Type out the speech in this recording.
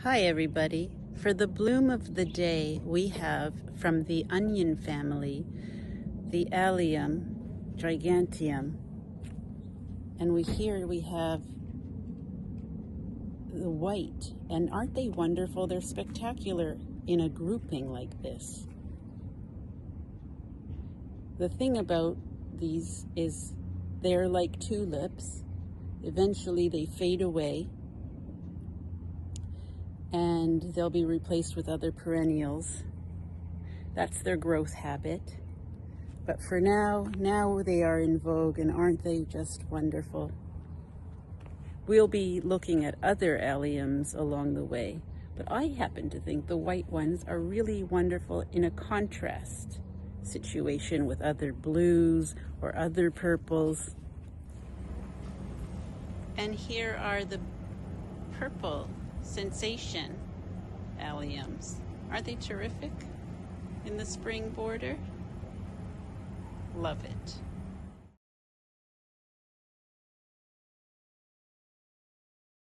Hi everybody. For the bloom of the day, we have from the onion family, the Allium giganteum. And here we have the white. And aren't they wonderful? They're spectacular in a grouping like this. The thing about these is they're like tulips. Eventually they fade away, and they'll be replaced with other perennials. That's their growth habit. But for now they are in vogue, and aren't they just wonderful? We'll be looking at other alliums along the way, but I happen to think the white ones are really wonderful in a contrast situation with other blues or other purples. And here are the purple sensation alliums. Aren't they terrific in the spring border? Love it.